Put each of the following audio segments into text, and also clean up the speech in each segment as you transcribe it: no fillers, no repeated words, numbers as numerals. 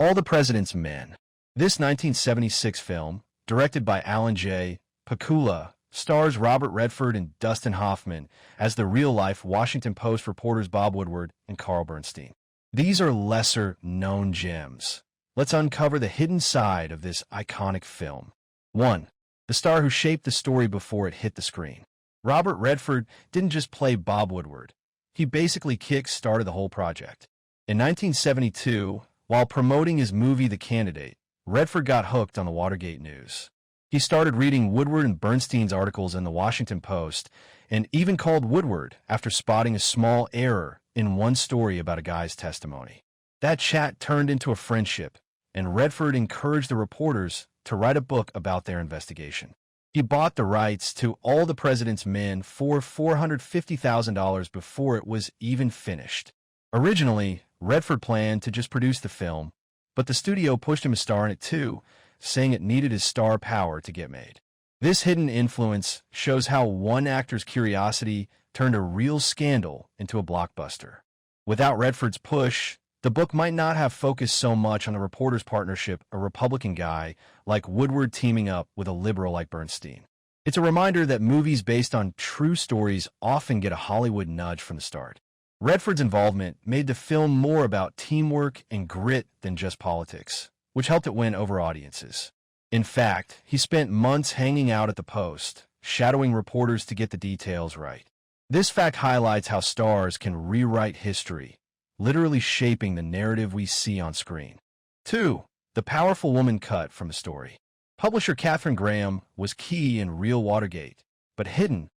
All the President's Men. This 1976 film, directed by Alan J. Pakula, stars Robert Redford and Dustin Hoffman as the real-life Washington Post reporters Bob Woodward and Carl Bernstein. These are lesser-known gems. Let's uncover the hidden side of this iconic film. 1. The star who shaped the story before it hit the screen. Robert Redford didn't just play Bob Woodward. He basically kick-started the whole project. In 1972, while promoting his movie The Candidate, Redford got hooked on the Watergate news. He started reading Woodward and Bernstein's articles in the Washington Post and even called Woodward after spotting a small error in one story about a guy's testimony. That chat turned into a friendship, and Redford encouraged the reporters to write a book about their investigation. He bought the rights to All the President's Men for $450,000 before it was even finished. Originally, Redford planned to just produce the film, but the studio pushed him to star in it too, saying it needed his star power to get made. This hidden influence shows how one actor's curiosity turned a real scandal into a blockbuster. Without Redford's push, the book might not have focused so much on the reporters' partnership, a Republican guy like Woodward teaming up with a liberal like Bernstein. It's a reminder that movies based on true stories often get a Hollywood nudge from the start. Redford's involvement made the film more about teamwork and grit than just politics, which helped it win over audiences. In fact, he spent months hanging out at the Post, shadowing reporters to get the details right. This fact highlights how stars can rewrite history, literally shaping the narrative we see on screen. 2. The powerful woman cut from the story. Publisher Katharine Graham was key in Real Watergate, but hidden,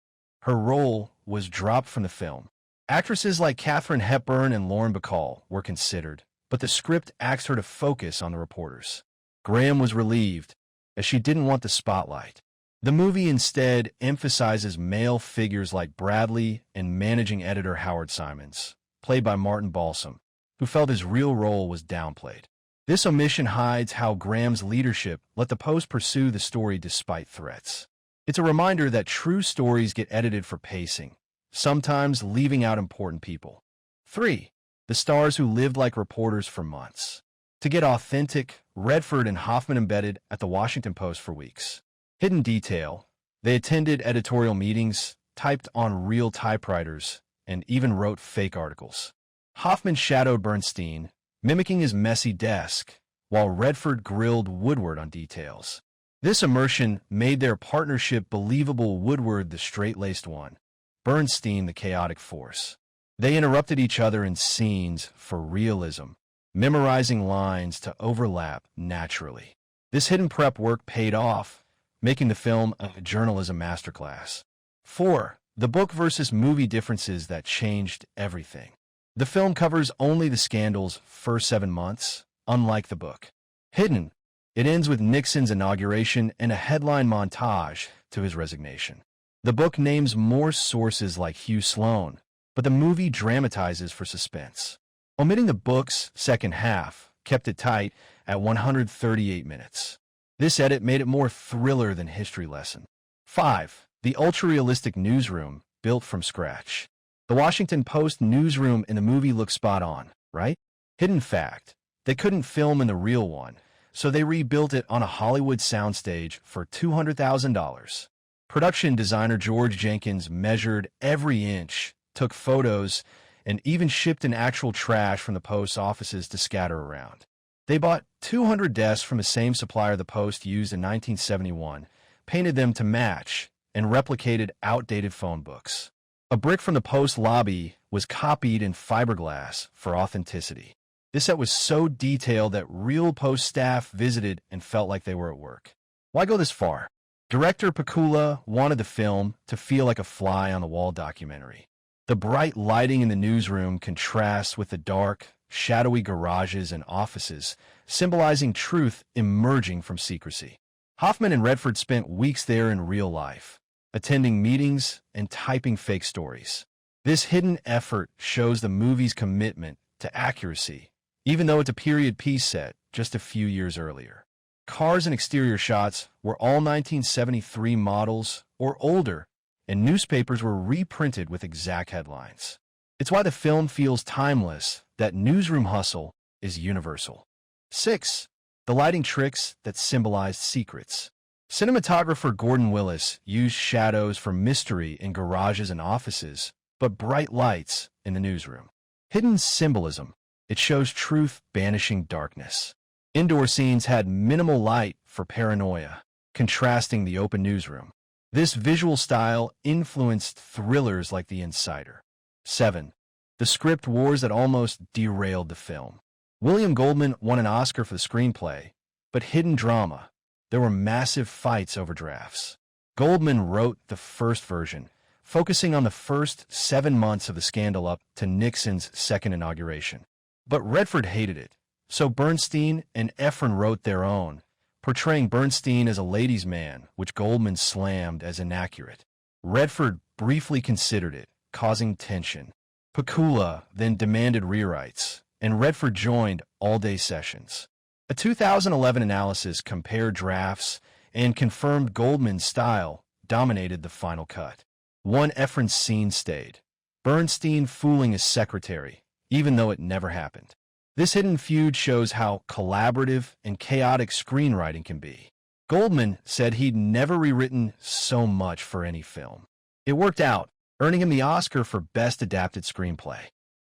her role was dropped from the film. Actresses like Katharine Hepburn and Lauren Bacall were considered, but the script asked her to focus on the reporters. Graham was relieved, as she didn't want the spotlight. The movie instead emphasizes male figures like Bradley and managing editor Howard Simons, played by Martin Balsam, who felt his real role was downplayed. This omission hides how Graham's leadership let the Post pursue the story despite threats. It's a reminder that true stories get edited for pacing, sometimes leaving out important people. 3. The stars who lived like reporters for months. To get authentic, Redford and Hoffman embedded at the Washington Post for weeks. Hidden detail, they attended editorial meetings, typed on real typewriters, and even wrote fake articles. Hoffman shadowed Bernstein, mimicking his messy desk, while Redford grilled Woodward on details. This immersion made their partnership believable, Woodward the straight-laced one, Bernstein the chaotic force. They interrupted each other in scenes for realism, memorizing lines to overlap naturally. This hidden prep work paid off, making the film a journalism masterclass. 4. The book versus movie differences that changed everything. The film covers only the scandal's first 7 months, unlike the book. Hidden, it ends with Nixon's inauguration and a headline montage to his resignation. The book names more sources like Hugh Sloan, but the movie dramatizes for suspense. Omitting the book's second half kept it tight at 138 minutes. This edit made it more thriller than history lesson. 5. The ultra-realistic newsroom built from scratch. The Washington Post newsroom in the movie looks spot on, right? Hidden fact, they couldn't film in the real one, so they rebuilt it on a Hollywood soundstage for $200,000. Production designer George Jenkins measured every inch, took photos, and even shipped in actual trash from the Post's offices to scatter around. They bought 200 desks from the same supplier the Post used in 1971, painted them to match, and replicated outdated phone books. A brick from the Post lobby was copied in fiberglass for authenticity. This set was so detailed that real Post staff visited and felt like they were at work. Why go this far? Director Pakula wanted the film to feel like a fly-on-the-wall documentary. The bright lighting in the newsroom contrasts with the dark, shadowy garages and offices, symbolizing truth emerging from secrecy. Hoffman and Redford spent weeks there in real life, attending meetings and typing fake stories. This hidden effort shows the movie's commitment to accuracy, even though it's a period piece set just a few years earlier. Cars and exterior shots were all 1973 models or older, and newspapers were reprinted with exact headlines. It's why the film feels timeless, that newsroom hustle is universal. 6. The lighting tricks that symbolized secrets. Cinematographer Gordon Willis used shadows for mystery in garages and offices, but bright lights in the newsroom. Hidden symbolism. It shows truth banishing darkness. Indoor scenes had minimal light for paranoia, contrasting the open newsroom. This visual style influenced thrillers like The Insider. 7. The script wars that almost derailed the film. William Goldman won an Oscar for the screenplay, but hidden drama. There were massive fights over drafts. Goldman wrote the first version, focusing on the first 7 months of the scandal up to Nixon's second inauguration. But Redford hated it, so Bernstein and Efron wrote their own, portraying Bernstein as a ladies' man, which Goldman slammed as inaccurate. Redford briefly considered it, causing tension. Pakula then demanded rewrites, and Redford joined all-day sessions. A 2011 analysis compared drafts and confirmed Goldman's style dominated the final cut. One Efron scene stayed, Bernstein fooling his secretary, even though it never happened. This hidden feud shows how collaborative and chaotic screenwriting can be. Goldman said he'd never rewritten so much for any film. It worked out, earning him the Oscar for Best Adapted Screenplay.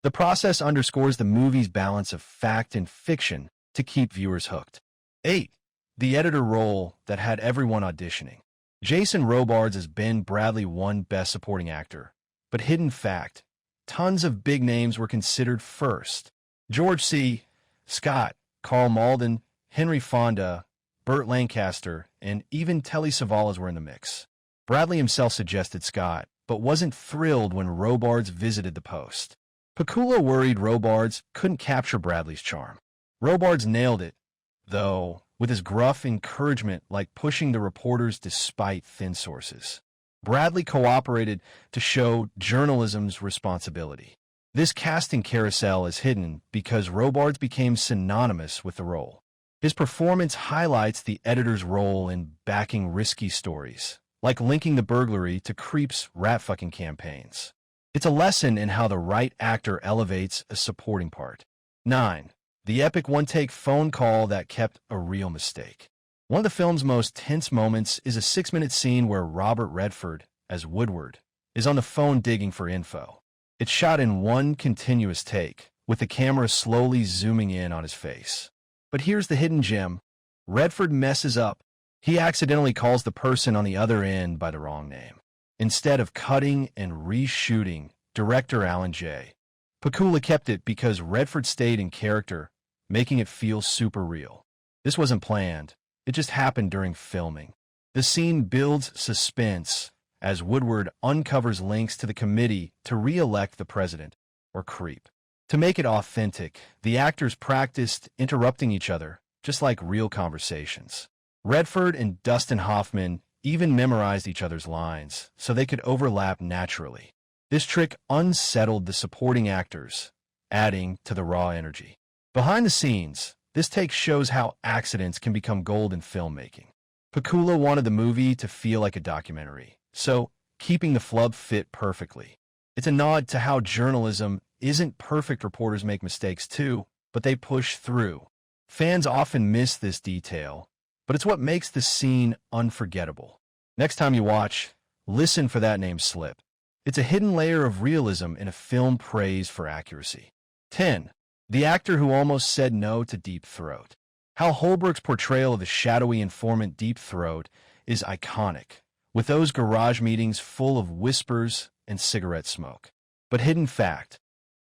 The process underscores the movie's balance of fact and fiction to keep viewers hooked. 8. The editor role that had everyone auditioning. Jason Robards as Ben Bradley won Best Supporting Actor, but hidden fact, tons of big names were considered first. George C. Scott, Carl Malden, Henry Fonda, Burt Lancaster, and even Telly Savalas were in the mix. Bradley himself suggested Scott, but wasn't thrilled when Robards visited the post. Pakula worried Robards couldn't capture Bradley's charm. Robards nailed it, though, with his gruff encouragement like pushing the reporters despite thin sources. Bradley cooperated to show journalism's responsibility. This casting carousel is hidden because Robards became synonymous with the role. His performance highlights the editor's role in backing risky stories, like linking the burglary to Creep's rat-fucking campaigns. It's a lesson in how the right actor elevates a supporting part. 9. The epic one-take phone call that kept a real mistake. One of the film's most tense moments is a 6-minute scene where Robert Redford, as Woodward, is on the phone digging for info. It's shot in one continuous take, with the camera slowly zooming in on his face. But here's the hidden gem. Redford messes up. He accidentally calls the person on the other end by the wrong name. Instead of cutting and reshooting, director Alan J. Pakula kept it because Redford stayed in character, making it feel super real. This wasn't planned. It just happened during filming. The scene builds suspense as Woodward uncovers links to the committee to re-elect the president, or Creep. To make it authentic, the actors practiced interrupting each other, just like real conversations. Redford and Dustin Hoffman even memorized each other's lines so they could overlap naturally. This trick unsettled the supporting actors, adding to the raw energy. Behind the scenes, this take shows how accidents can become gold in filmmaking. Pakula wanted the movie to feel like a documentary, so keeping the flub fit perfectly. It's a nod to how journalism isn't perfect. Reporters make mistakes too, but they push through. Fans often miss this detail, but it's what makes the scene unforgettable. Next time you watch, listen for that name slip. It's a hidden layer of realism in a film praised for accuracy. 10. The actor who almost said no to Deep Throat. Hal Holbrook's portrayal of the shadowy informant Deep Throat is iconic, with those garage meetings full of whispers and cigarette smoke. But hidden fact,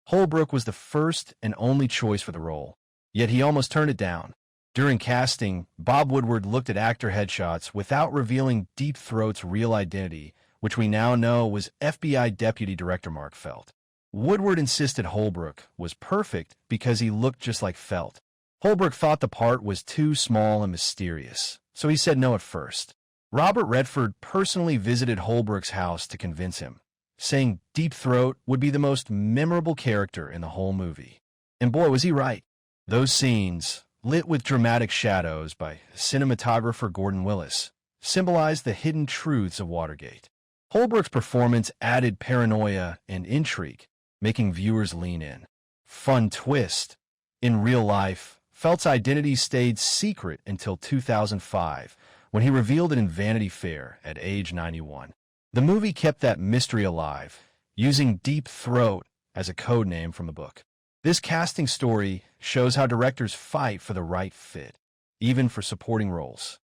Holbrook was the first and only choice for the role, yet he almost turned it down. During casting, Bob Woodward looked at actor headshots without revealing Deep Throat's real identity, which we now know was FBI Deputy Director Mark Felt. Woodward insisted Holbrook was perfect because he looked just like Felt. Holbrook thought the part was too small and mysterious, so he said no at first. Robert Redford personally visited Holbrook's house to convince him, saying Deep Throat would be the most memorable character in the whole movie. And boy, was he right. Those scenes, lit with dramatic shadows by cinematographer Gordon Willis, symbolized the hidden truths of Watergate. Holbrook's performance added paranoia and intrigue, making viewers lean in. Fun twist. In real life, Felt's identity stayed secret until 2005, when he revealed it in Vanity Fair at age 91. The movie kept that mystery alive, using Deep Throat as a code name from the book. This casting story shows how directors fight for the right fit, even for supporting roles.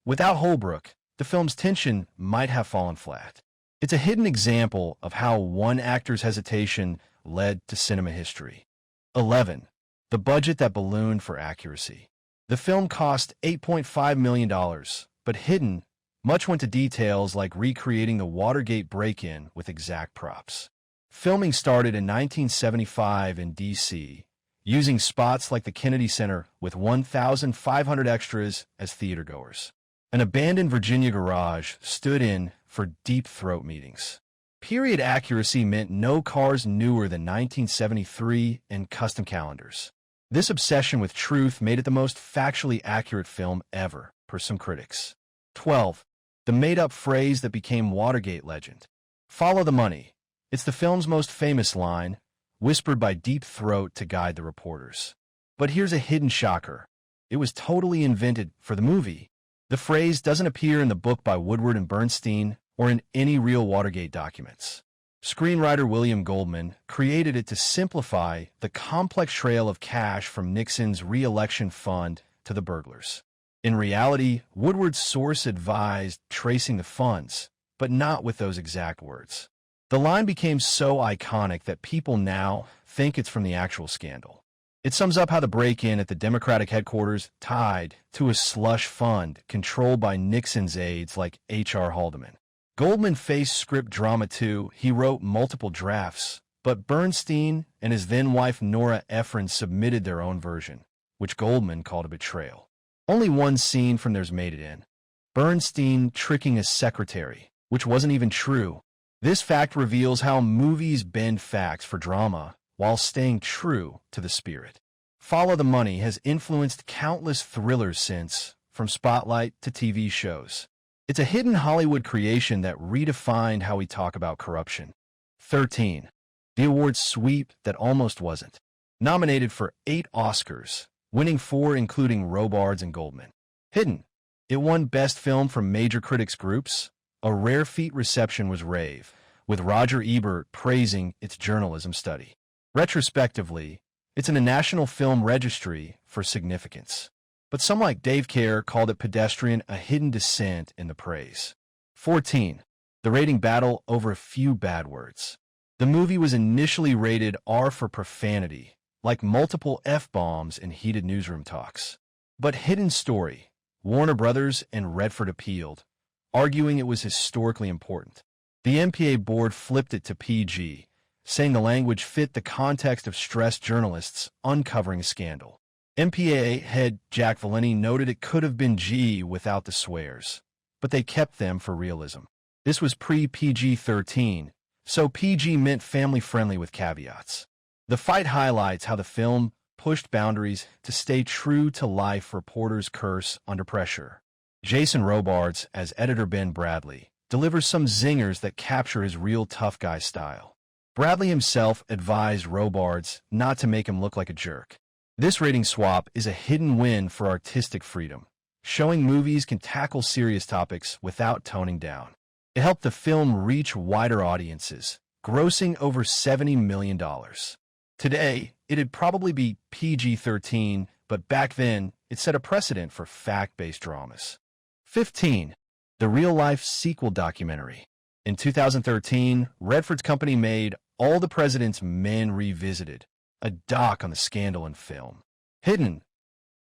Without Holbrook, the film's tension might have fallen flat. It's a hidden example of how one actor's hesitation led to cinema history. 11. The budget that ballooned for accuracy. The film cost $8.5 million, but hidden, much went to details like recreating the Watergate break-in with exact props. Filming started in 1975 in D.C., using spots like the Kennedy Center with 1,500 extras as theatergoers. An abandoned Virginia garage stood in for Deep Throat meetings. Period accuracy meant no cars newer than 1973 and custom calendars. This obsession with truth made it the most factually accurate film ever, per some critics. 12. The made-up phrase that became Watergate legend. Follow the money. It's the film's most famous line, whispered by Deep Throat to guide the reporters. But here's a hidden shocker. It was totally invented for the movie. The phrase doesn't appear in the book by Woodward and Bernstein or in any real Watergate documents. Screenwriter William Goldman created it to simplify the complex trail of cash from Nixon's re-election fund to the burglars. In reality, Woodward's source advised tracing the funds, but not with those exact words. The line became so iconic that people now think it's from the actual scandal. It sums up how the break-in at the Democratic headquarters tied to a slush fund controlled by Nixon's aides like H.R. Haldeman. Goldman faced script drama too. He wrote multiple drafts, but Bernstein and his then-wife Nora Ephron submitted their own version, which Goldman called a betrayal. Only one scene from theirs made it in. Bernstein tricking his secretary, which wasn't even true. This fact reveals how movies bend facts for drama while staying true to the spirit. Follow the Money has influenced countless thrillers since, from Spotlight to TV shows. It's a hidden Hollywood creation that redefined how we talk about corruption. 13. The award sweep that almost wasn't. Nominated for 8 Oscars, winning 4 including Robards and Goldman. Hidden. It won Best Film from major critics groups. A rare feat reception was rave, with Roger Ebert praising its journalism study. Retrospectively, it's in the National Film Registry for significance. But some like Dave Kerr called it pedestrian, a hidden dissent in the praise. 14. The rating battle over a few bad words. The movie was initially rated R for profanity, like multiple F-bombs in heated newsroom talks. But hidden story, Warner Brothers and Redford appealed, arguing it was historically important. The MPA board flipped it to PG, saying the language fit the context of stressed journalists uncovering a scandal. MPAA head Jack Valenti noted it could have been G without the swears, but they kept them for realism. This was pre-PG-13, so PG meant family-friendly with caveats. The fight highlights how the film pushed boundaries to stay true to life reporters curse under pressure. Jason Robards, as editor Ben Bradley, delivers some zingers that capture his real tough guy style. Bradley himself advised Robards not to make him look like a jerk. This rating swap is a hidden win for artistic freedom, showing movies can tackle serious topics without toning down. It helped the film reach wider audiences, grossing over $70 million. Today, it'd probably be PG-13, but back then, it set a precedent for fact-based dramas. 15. The real-life sequel documentary. In 2013, Redford's company made All the President's Men Revisited, a doc on the scandal in film. Hidden,